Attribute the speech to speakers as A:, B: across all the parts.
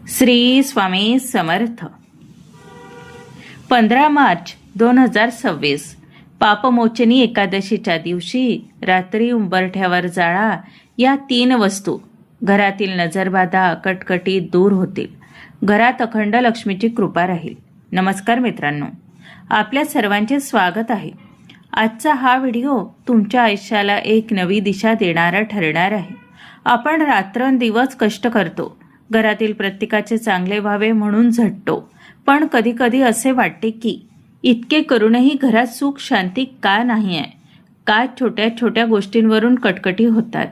A: श्री स्वामी समर्थ. 15 मार्च 2026 पापमोचनी एकादशीच्या दिवशी रात्री उंबरठ्यावर जाळा. या 3 वस्तू घरातील नजरबाधा कटकटीत दूर होतील. घरात अखंड लक्ष्मीची कृपा राहील. नमस्कार मित्रांनो, आपल्या सर्वांचे स्वागत आहे. आजचा हा व्हिडिओ तुमच्या आयुष्याला एक नवी दिशा देणारा ठरणार आहे. आपण रात्रंदिवस कष्ट करतो, घरातील प्रत्येकाचे चांगले व्हावे म्हणून झटतो, पण कधीकधी असे वाटते की इतके करूनही घरात सुख शांती का नाही आहे? का छोट्या छोट्या गोष्टींवरून कटकटी होतात?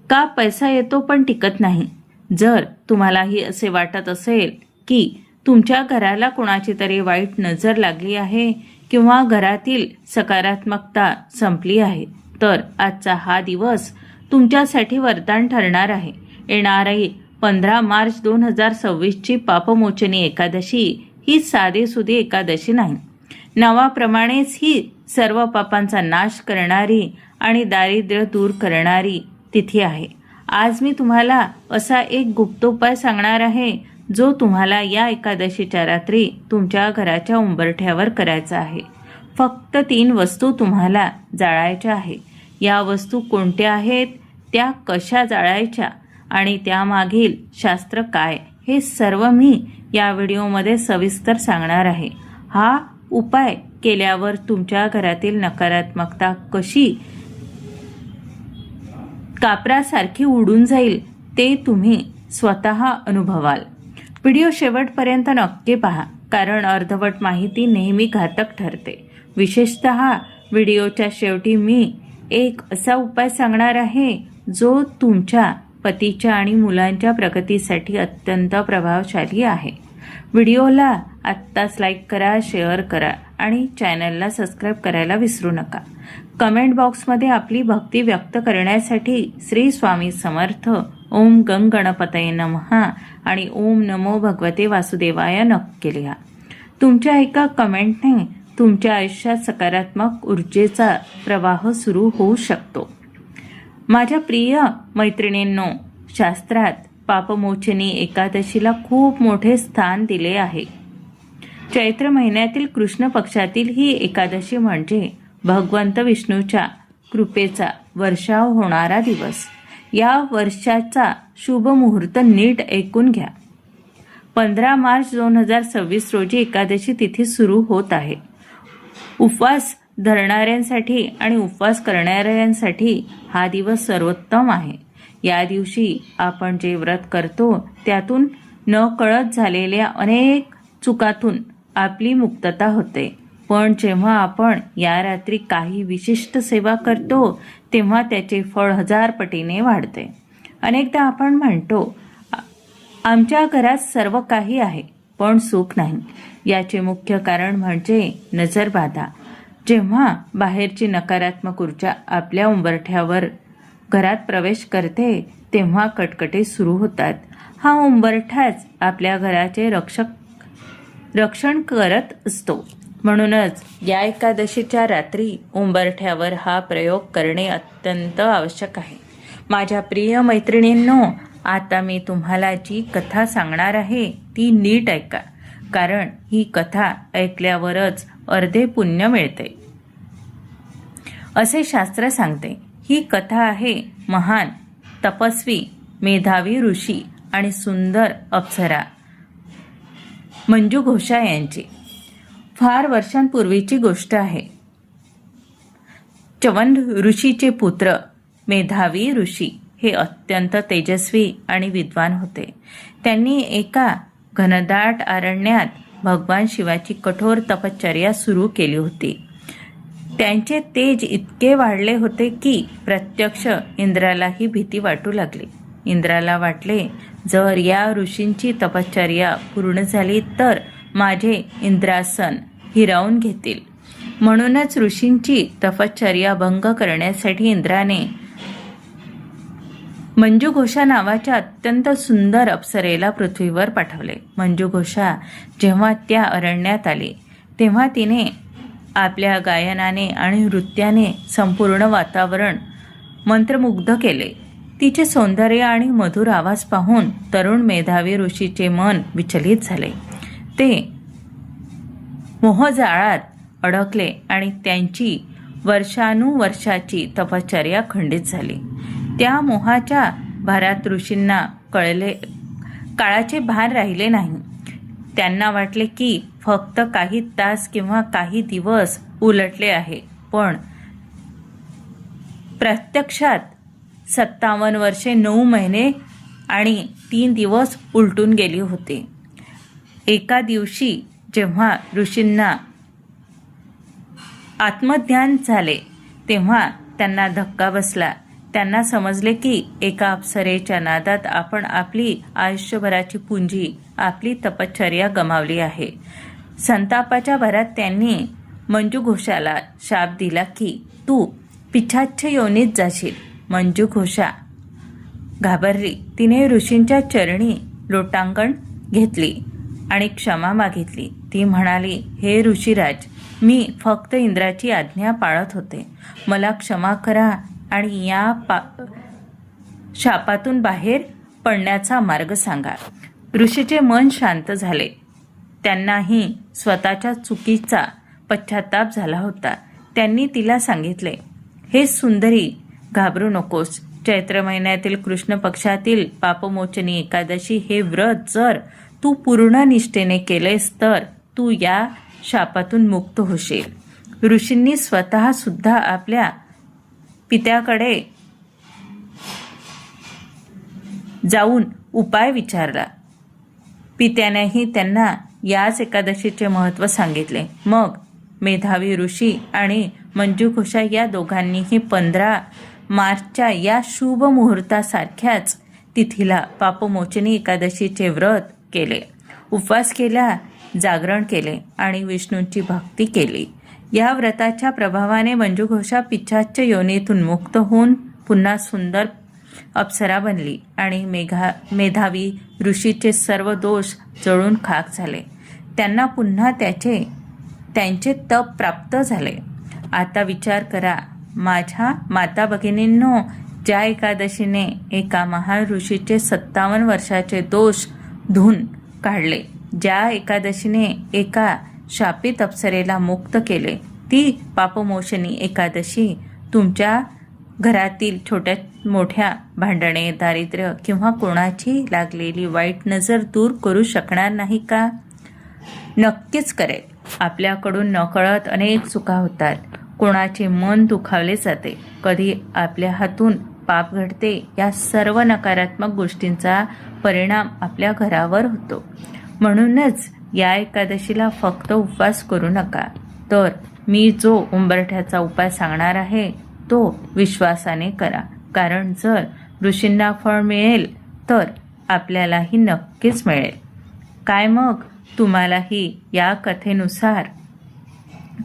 A: का पैसा येतो पण टिकत नाही? जर तुम्हालाही असे वाटत असेल की तुमच्या घराला कोणाची तरी वाईट नजर लागली आहे किंवा घरातील सकारात्मकता संपली आहे, तर आजचा हा दिवस तुमच्यासाठी वरदान ठरणार आहे. येणारी 15 मार्च 2026 पापमोचनी एकादशी ही साधेसुधी एकादशी नाही. नावाप्रमाणेच ही सर्व पापांचा नाश करणारी आणि दारिद्र्य दूर करणारी तिथी आहे. आज मी तुम्हाला असा एक गुप्तोपाय सांगणार आहे जो तुम्हाला या एकादशीच्या रात्री तुमच्या घराच्या उंबरठ्यावर करायचा आहे. फक्त 3 वस्तू तुम्हाला जाळायच्या आहे. या वस्तू कोणत्या आहेत, त्या कशा जाळायच्या आणि त्यामागील शास्त्र काय, हे सर्व मी या व्हिडिओमध्ये सविस्तर सांगणार आहे. हा उपाय केल्यावर तुमच्या घरातील नकारात्मकता कशी कापरासारखी उडून जाईल ते तुम्ही स्वतः अनुभवाल. व्हिडिओ शेवटपर्यंत नक्की पहा, कारण अर्धवट माहिती नेहमी घातक ठरते. विशेषतः व्हिडिओच्या शेवटी मी एक असा उपाय सांगणार आहे जो तुमच्या पतीच्या आणि मुलांच्या प्रगतीसाठी अत्यंत प्रभावशाली आहे. व्हिडिओला आत्ताच लाईक करा, शेअर करा आणि चॅनलला सबस्क्राईब करायला विसरू नका. कमेंट बॉक्समध्ये आपली भक्ती व्यक्त करण्यासाठी श्री स्वामी समर्थ, ओम गंग गणपतये नमः आणि ओम नमो भगवते वासुदेवाय नक्की लिहा. तुमच्या एका कमेंटने तुमच्या आयुष्यात सकारात्मक ऊर्जेचा प्रवाह सुरू होऊ शकतो. माझ्या प्रिय मैत्रिणींनो, शास्त्रात पापमोचनी एकादशीला खूप मोठे स्थान दिले आहे. चैत्र महिन्यातील कृष्ण पक्षातील ही एकादशी म्हणजे भगवंत विष्णूच्या कृपेचा वर्षाव होणारा दिवस. या वर्षाचा शुभ मुहूर्त नीट ऐकून घ्या. 15 मार्च 2026 रोजी एकादशी तिथी सुरू होत आहे. उपवास धरणाऱ्यांसाठी आणि उपवास करणाऱ्यांसाठी हा दिवस सर्वोत्तम आहे. या दिवशी आपण जे व्रत करतो त्यातून न कळत झालेल्या अनेक चुकातून आपली मुक्तता होते. पण जेव्हा आपण या रात्री काही विशिष्ट सेवा करतो तेव्हा त्याचे फळ 1000 पटीने वाढते. अनेकदा आपण म्हणतो, आमच्या घरात सर्व काही आहे पण सुख नाही. याचे मुख्य कारण म्हणजे नजरबाधा. जेव्हा बाहेरची नकारात्मक ऊर्जा आपल्या उंबरठ्यावर घरात प्रवेश करते तेव्हा कटकटी सुरू होतात. हा उंबरठाच आपल्या घराचे रक्षण करत असतो. म्हणूनच या एकादशीच्या रात्री उंबरठ्यावर हा प्रयोग करणे अत्यंत आवश्यक आहे. माझ्या प्रिय मैत्रिणींनो, आता मी तुम्हाला जी कथा सांगणार आहे ती नीट ऐका, कारण ही कथा ऐकल्यावरच अर्धे पुण्य मिळते असे शास्त्र सांगते. ही कथा आहे महान तपस्वी, मेधावी ऋषी आणि सुंदर अप्सरा मंजू घोषा यांची. फार वर्षांपूर्वीची गोष्ट आहे. च्यवन ऋषीचे पुत्र मेधावी ऋषी हे अत्यंत तेजस्वी आणि विद्वान होते. त्यांनी एका घनदाट अरण्यात भगवान शिवाची कठोर तपश्चर्या सुरू केली होती. त्यांचे तेज इतके वाढले होते की प्रत्यक्ष इंद्रालाही भीती वाटू लागली. इंद्राला वाटले, जर या ऋषींची तपश्चर्या पूर्ण झाली तर माझे इंद्रासन हिरावून घेतील. म्हणूनच ऋषींची तपश्चर्या भंग करण्यासाठी इंद्राने मंजू घोषा नावाच्या अत्यंत सुंदर अप्सरेला पृथ्वीवर पाठवले. मंजू घोषा जेव्हा त्या अरण्यात आली तेव्हा तिने आपल्या गायनाने आणि नृत्याने संपूर्ण वातावरण मंत्रमुग्ध केले. तिचे सौंदर्य आणि मधुर आवाज पाहून तरुण मेधावी ऋषीचे मन विचलित झाले. ते मोहजाळात अडकले आणि त्यांची वर्षानुवर्षाची तपश्चर्या खंडित झाली. त्या मोहाच्या भारात ऋषींना काळाचे भान राहिले नाही. त्यांना वाटले की फक्त काही तास किंवा काही दिवस उलटले आहे, पण प्रत्यक्षात 57 वर्षे 9 महिने आणि 3 दिवस उलटून गेली होती. एका दिवशी जेव्हा ऋषींना आत्मध्यान झाले तेव्हा त्यांना धक्का बसला. त्यांना समजले की एका अप्सरेच्या नादात आपण आपली आयुष्यभराची पुंजी, आपली तपश्चर्या गमावली आहे. संतापाच्या भरात त्यांनी मंजू घोषाला शाप दिला की तू पिशाच्च योनीत जाशील. मंजू घोषा घाबरली. तिने ऋषींच्या चरणी लोटांगण घेतली आणि क्षमा मागितली. ती म्हणाली, हे ऋषीराज, मी फक्त इंद्राची आज्ञा पाळत होते. मला क्षमा करा आणि या शापातून बाहेर पडण्याचा मार्ग सांगा. ऋषीचे मन शांत झाले. त्यांनाही स्वतःच्या चुकीचा पश्चाताप झाला होता. त्यांनी तिला सांगितले, हे सुंदरी, घाबरू नकोस. चैत्र महिन्यातील कृष्ण पक्षातील पापमोचनी एकादशी हे व्रत जर तू पूर्ण निष्ठेने केलेस तर तू या शापातून मुक्त होशील. ऋषींनी स्वतः सुद्धा आपल्या पित्याकडे जाऊन उपाय विचारला. पित्यानेही त्यांना याच एकादशीचे महत्त्व सांगितले. मग मेधावी ऋषी आणि मंजू घोषा या दोघांनीही 15 मार्चच्या या शुभ मुहूर्तासारख्याच तिथीला पापमोचनी एकादशीचे व्रत केले. उपवास केला, जागरण केले आणि विष्णूंची भक्ती केली. या व्रताच्या प्रभावाने मंजू घोषा पिशाच्च योनीतून मुक्त होऊन पुन्हा सुंदर अप्सरा बनली आणि मेधावी ऋषीचे सर्व दोष जळून खाक झाले. त्यांना पुन्हा त्यांचे तप प्राप्त झाले. आता विचार करा माझ्या माता भगिनींनो, ज्या एकादशीने एका महान ऋषीचे 57 वर्षाचे दोष धुवून काढले, ज्या एकादशीने एका शापित अप्सरेला मुक्त केले, ती पापमोचनी एकादशी तुमच्या घरातील छोट्या मोठ्या भांडणे, दारिद्र्य किंवा कोणाची लागलेली वाईट नजर दूर करू शकणार नाही का? नक्कीच करेल. आपल्याकडून नकळत अनेक चुका होतात. कोणाचे मन दुखावले जाते, कधी आपल्या हातून पाप घडते. या सर्व नकारात्मक गोष्टींचा परिणाम आपल्या घरावर होतो. म्हणूनच या एकादशीला फक्त उपवास करू नका, तर मी जो उंबरठ्याचा उपाय सांगणार आहे तो विश्वासाने करा. कारण जर ऋषींना फळ मिळेल तर आपल्यालाही नक्कीच मिळेल. काय मग तुम्हालाही या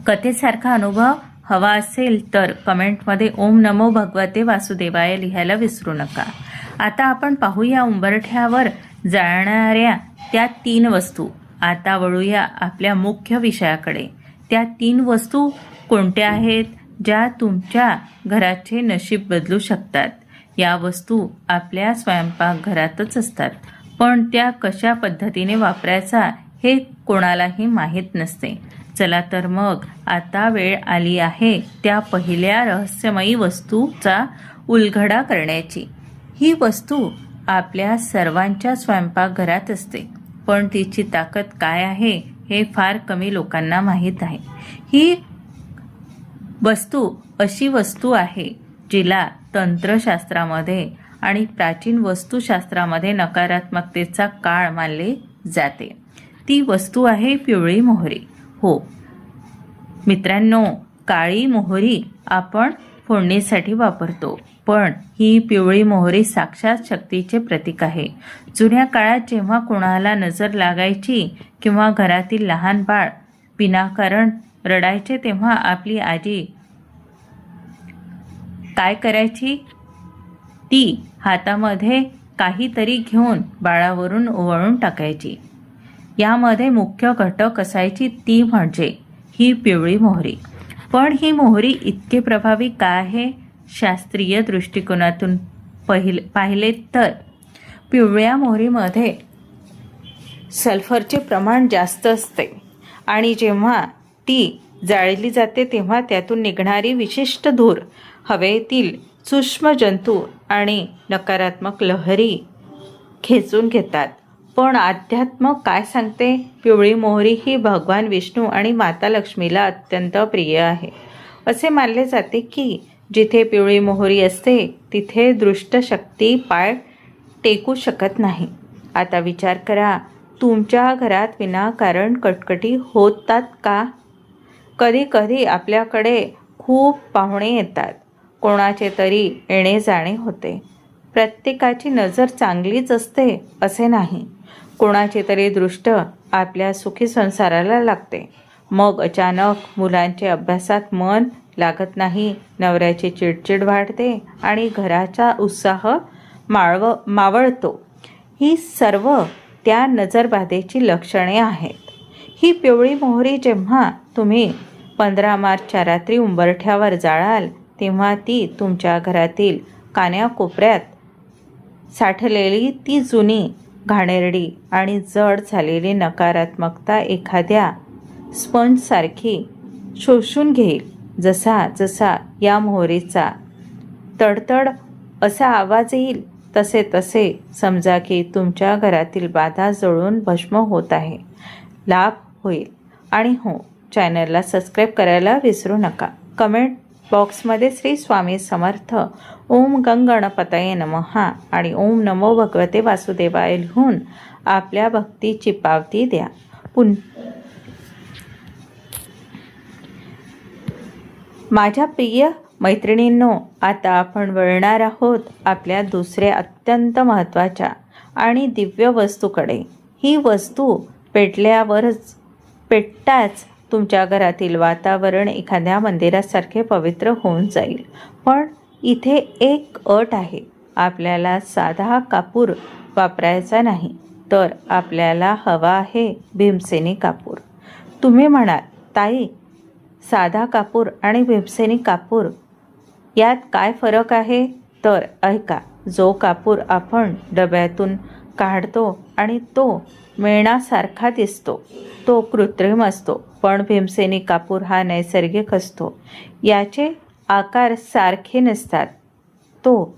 A: कथेसारखा अनुभव हवा असेल तर कमेंटमध्ये ओम नमो भगवते वासुदेवाय लिहायला विसरू नका. आता आपण पाहूया उंबरठ्यावर जाळणाऱ्या त्या 3 वस्तू. आता वळूया आपल्या मुख्य विषयाकडे. त्या 3 वस्तू कोणत्या आहेत ज्या तुमच्या घराचे नशीब बदलू शकतात? या वस्तू आपल्या स्वयंपाकघरातच असतात, पण त्या कशा पद्धतीने वापरायचा हे कोणालाही माहीत नसते. चला तर मग आता वेळ आली आहे त्या पहिल्या रहस्यमयी वस्तूचा उलगडा करण्याची. ही वस्तू आपल्या सर्वांच्या स्वयंपाकघरात असते, पण तिची ताकद काय आहे हे फार कमी लोकांना माहीत आहे. ही वस्तू अशी वस्तू आहे जिला तंत्रशास्त्रामध्ये आणि प्राचीन वस्तुशास्त्रामध्ये नकारात्मकतेचा काळ मानले जाते. ती वस्तू आहे पिवळी मोहरी. हो मित्रांनो, काळी मोहरी आपण फोडणीसाठी वापरतो, पण ही पिवळी मोहरी साक्षात शक्तीचे प्रतीक आहे. जुन्या काळात जेव्हा कोणाला नजर लागायची किंवा घरातील लहान बाळ विनाकारण रडायचे तेव्हा आपली आजी काय करायची? ती हातामध्ये काहीतरी घेऊन बाळावरून ओवाळून टाकायची. यामध्ये मुख्य घटक असायची ती म्हणजे ही पिवळी मोहरी. पण ही मोहरी इतकी प्रभावी का आहे? शास्त्रीय दृष्टिकोनातून पाहिले तर पिवळ्या मोहरीमध्ये सल्फरचे प्रमाण जास्त असते आणि जेव्हा ती जाळली जाते तेव्हा त्यातून निघणारी विशिष्ट धूर हवेतील सूक्ष्म जंतू आणि नकारात्मक लहरी खेचून घेतात. पण अध्यात्म काय सांगते? पिवळी मोहरी ही भगवान विष्णू आणि माता लक्ष्मीला अत्यंत प्रिय आहे. असे मानले जाते की जिथे पिवळी मोहरी असते तिथे दुष्ट शक्ती पाय टेकू शकत नाही. आता विचार करा, तुमच्या घरात विनाकारण कटकटी होतात का? कधी कधी आपल्याकडे खूप पाहुणे येतात, कोणाचे तरी येणे जाणे होते. प्रत्येकाची नजर चांगलीच असते असे नाही. कोणाची तरी दृष्ट आपल्या सुखी संसाराला लागते. मग अचानक मुलांचे अभ्यासात मन लागत नाही, नवऱ्याची चिडचिड वाढते आणि घराचा उत्साह मावळतो. ही सर्व त्या नजरबाधेची लक्षणे आहेत. ही पिवळी मोहरी जेव्हा तुम्ही 15 मार्चच्या रात्री उंबरठ्यावर जाळाल तेव्हा ती तुमच्या घरातील कान्याकोपऱ्यात साठलेली ती जुनी घाणेरडी आणि जड झालेली नकारात्मकता एखाद्या स्पंजसारखी शोषून घेईल. जसा जसा या मोहरीचा तडतड असा आवाज येईल तसे तसे समजा की तुमच्या घरातील बाधा जळून भस्म होत आहे. लाभ होईल. आणि हो, चॅनलला सबस्क्राईब करायला विसरू नका. कमेंट बॉक्समध्ये श्री स्वामी समर्थ, ओम गणपतये नमः आणि ओम नमो भगवते वासुदेवाय लिहून आपल्या भक्तीची पावती द्या. माझ्या प्रिय मैत्रिणींनो, आता आपण वळणार आहोत आपल्या दुसऱ्या अत्यंत महत्त्वाच्या आणि दिव्य वस्तूकडे. ही वस्तू पेटताच तुमच्या घरातील वातावरण एखाद्या मंदिरासारखे पवित्र होऊन जाईल. पण इथे एक अट आहे. आपल्याला साधा कापूर वापरायचा नाही, तर आपल्याला हवा आहे भीमसेनी कापूर. तुम्ही म्हणाल, ताई, साधा कापूर आणि भीमसेनी कापूर यात काय फरक आहे? तर ऐका. जो कापूर आपण डब्यातून काढतो आणि तो मेणासारखा दिसतो तो कृत्रिम असतो, पण भीमसेनी कापूर हा नैसर्गिक असतो. याचे आकार सारखे नसतात. तो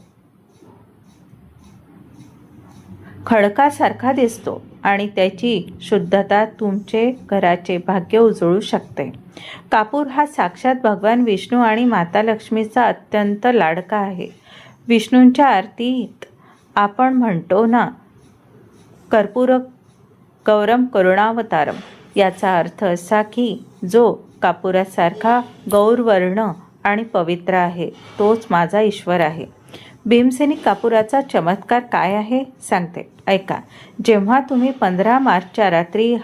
A: खडकासारखा दिसतो आणि त्याची शुद्धता तुमचे घराचे भाग्य उजळू शकते. कापूर हा साक्षात भगवान विष्णू आणि माता लक्ष्मीचा अत्यंत लाडका आहे. विष्णूंच्या आरतीत आपण म्हणतो ना, कर्पूर गौरम करुणावतारम. याचा अर्थ असा की जो कापुरासारखा गौरवर्ण आणि पवित्र आहे तोच माझा ईश्वर आहे. भीमसेनी कापुराचा चमत्कार काय आहे सांगते, ऐका. जेव्हा तुम्ही 15 मार्चच्या रात्री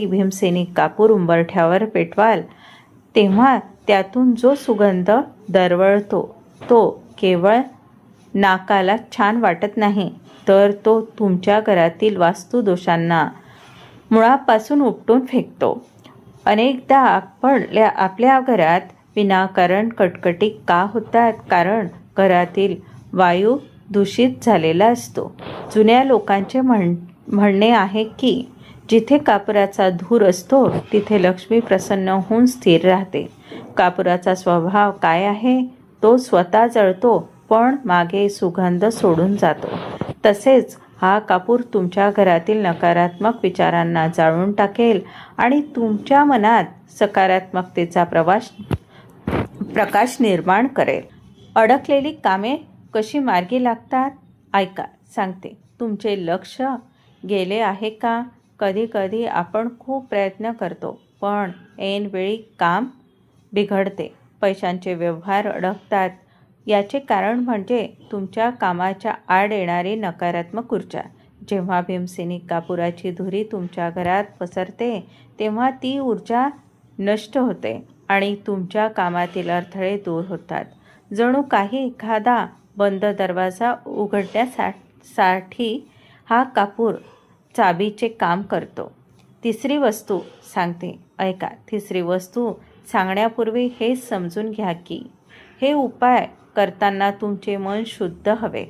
A: भीमसेनी कापूर उंबरठ्यावर पेटवाल तेव्हा त्यातून जो सुगंध दरवळतो तो केवळ नाकाला छान वाटत नाही, तर तो तुमच्या घरातील वास्तुदोषांना मुळापासून उपटून फेकतो. अनेकदा आपल्या घरात विनाकारण कटकटी का होतात? कारण घरातील वायू दूषित झालेला असतो. जुन्या लोकांचे म्हणणे आहे की जिथे कापुराचा धूर असतो तिथे लक्ष्मी प्रसन्न होऊन स्थिर राहते. कापुराचा स्वभाव काय आहे? तो स्वतः जळतो पण मागे सुगंध सोडून जातो. तसेच हा कापूर तुमच्या घरातील नकारात्मक विचारांना जाळून टाकेल आणि तुमच्या मनात सकारात्मकतेचा प्रकाश निर्माण करेल. अडकलेली कामे कशी मार्गी लागतात? ऐका, सांगते. तुमचे लक्ष गेले आहे का? कधी कधी आपण खूप प्रयत्न करतो पण ऐनवेळी काम बिघडते, पैशांचे व्यवहार अडकतात. याचे कारण म्हणजे तुमच्या कामाच्या आड येणारी नकारात्मक ऊर्जा. जेव्हा भीमसेनी कापुराची धुरी तुमच्या घरात पसरते तेव्हा ती ऊर्जा नष्ट होते आणि तुमच्या कामातील अडथळे दूर होतात. जणू काही एखादा बंद दरवाजा उघडण्यासाठी हा कापूर चाबीचे काम करतो. तिसरी वस्तू सांगते, ऐका. तिसरी वस्तू सांगण्यापूर्वी हे समजून घ्या की हे उपाय करताना तुमचे मन शुद्ध हवे.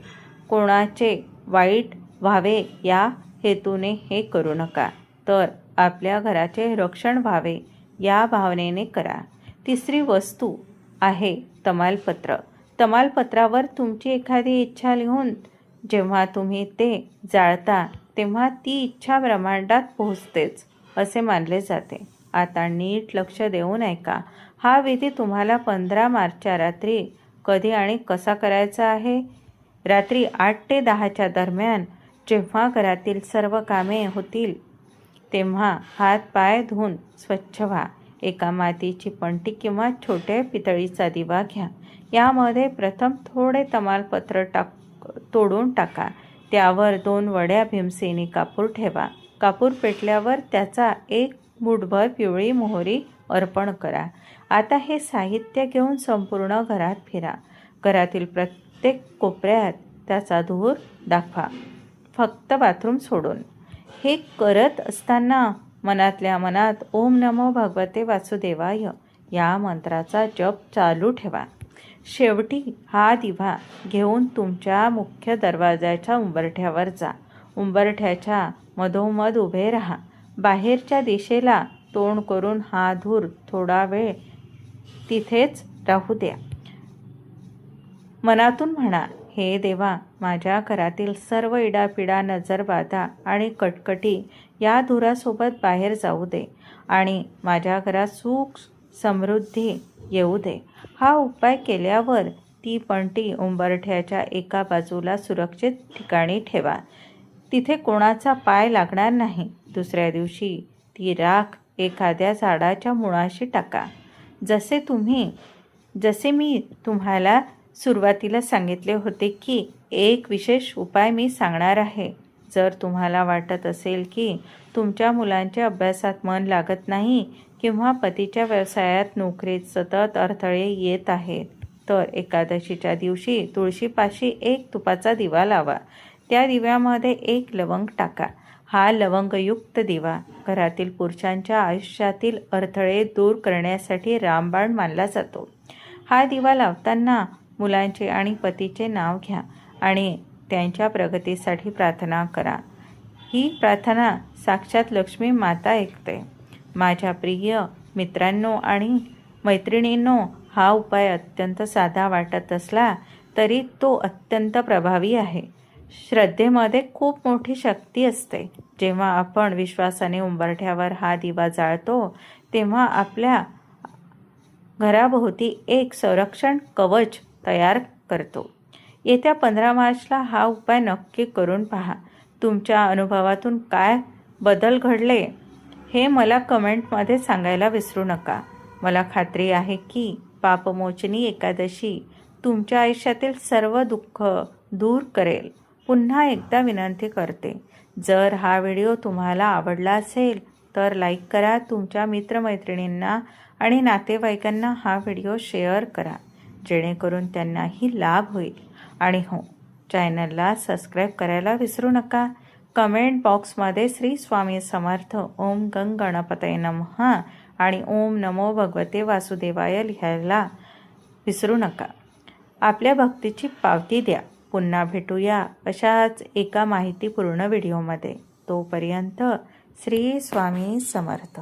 A: कोणाचे वाईट व्हावे या हेतूने हे करू नका, तर आपल्या घराचे रक्षण व्हावे या भावनेने करा. तिसरी वस्तू आहे तमालपत्र. तमालपत्रावर तुमची एखादी इच्छा लिहून जेव्हा तुम्ही ते जाळता तेव्हा ती इच्छा ब्रह्मांडात पोहोचतेच असे मानले जाते. आता नीट लक्ष देऊन ऐका. हा विधी तुम्हाला 15 मार्चच्या रात्री कधी आणि कसा करायचा आहे? रात्री 8 ते 10च्या दरम्यान जेव्हा घरातील सर्व कामे होतील तेव्हा हात पाय धुवून स्वच्छ व्हा. एका मातीची पणती किंवा छोट्या पितळीचा दिवा घ्या. यामध्ये प्रथम थोडे तमालपत्र तोडून टाका. त्यावर 2 वड्या भीमसेनी कापूर ठेवा. कापूर पेटल्यावर त्याचा 1 मूठभर पिवळी मोहरी अर्पण करा. आता हे साहित्य घेऊन संपूर्ण घरात फिरा. घरातील प्रत्येक कोपऱ्यात त्याचा धूर दाखवा, फक्त बाथरूम सोडून. हे करत असताना मनातल्या मनात ओम नमो भगवते वासुदेवाय या मंत्राचा जप चालू ठेवा. शेवटी हा दिवा घेऊन तुमच्या मुख्य दरवाजाच्या उंबरठ्यावर जा. उंबरठ्याच्या मधोमध उभे राहा. बाहेरच्या दिशेला तोंड करून हा धूर थोडा वेळ तिथेच राहू द्या. मनातून म्हणा, हे देवा, माझ्या घरातील सर्व इडापिडा, नजरबाधा आणि कटकटी या धुरासोबत बाहेर जाऊ दे आणि माझ्या घरात सुख समृद्धी येऊ दे. हा उपाय केल्यावर ती पणती उंबरठ्याच्या एका बाजूला सुरक्षित ठिकाणी ठेवा. तिथे कोणाचा पाय लागणार नाही. दुसऱ्या दिवशी ती राख एखाद्या झाडाच्या मुळाशी टाका. जसे मी तुम्हाला सुरुवातीला सांगितले होते की एक विशेष उपाय मी सांगणार आहे. जर तुम्हाला वाटत असेल की तुमच्या मुलांच्या अभ्यासात मन लागत नाही किंवा पतीच्या व्यवसायात नोकरीत सतत अडथळे येत आहेत, तर एकादशीच्या दिवशी तुळशीपाशी 1 तुपाचा दिवा लावा. त्या दिव्यामध्ये 1 लवंग टाका. हा लवंगयुक्त दिवा घरातील पुरुषांच्या आयुष्यातील अडथळे दूर करण्यासाठी रामबाण मानला जातो. हा दिवा लावताना मुलांचे आणि पतीचे नाव घ्या आणि त्यांच्या प्रगतीसाठी प्रार्थना करा. ही प्रार्थना साक्षात लक्ष्मी माता ऐकते. माझ्या प्रिय मित्रांनो आणि मैत्रिणींनो, हा उपाय अत्यंत साधा वाटत असला तरी तो अत्यंत प्रभावी आहे. श्रद्धेमध्ये खूप मोठी शक्ती असते. जेव्हा आपण विश्वासाने उंबरठ्यावर हा दिवा जाळतो तेव्हा आपल्या घराभोवती एक संरक्षण कवच तयार करतो. येत्या 15 मार्चला हा उपाय नक्की करून पहा. तुमच्या अनुभवातून काय बदल घडले हे मला कमेंटमध्ये सांगायला विसरू नका. मला खात्री आहे की पापमोचनी एकादशी तुमच्या आयुष्यातील सर्व दुःख दूर करेल. पुन्हा एकदा विनंती करते, जर हा व्हिडिओ तुम्हाला आवडला असेल तर लाईक करा. तुमच्या मित्रमैत्रिणींना आणि नातेवाईकांना हा व्हिडिओ शेअर करा, जेणेकरून त्यांनाही लाभ होईल. आणि हो, चॅनलला सबस्क्राईब करायला विसरू नका. कमेंट बॉक्समध्ये श्री स्वामी समर्थ, ओम गंग गणपतये नमः आणि ओम नमो भगवते वासुदेवाय लिहायला विसरू नका. आपल्या भक्तीची पावती द्या. पुन्हा भेटूया अशाच एका माहितीपूर्ण व्हिडिओमध्ये. तोपर्यंत श्री स्वामी समर्थ.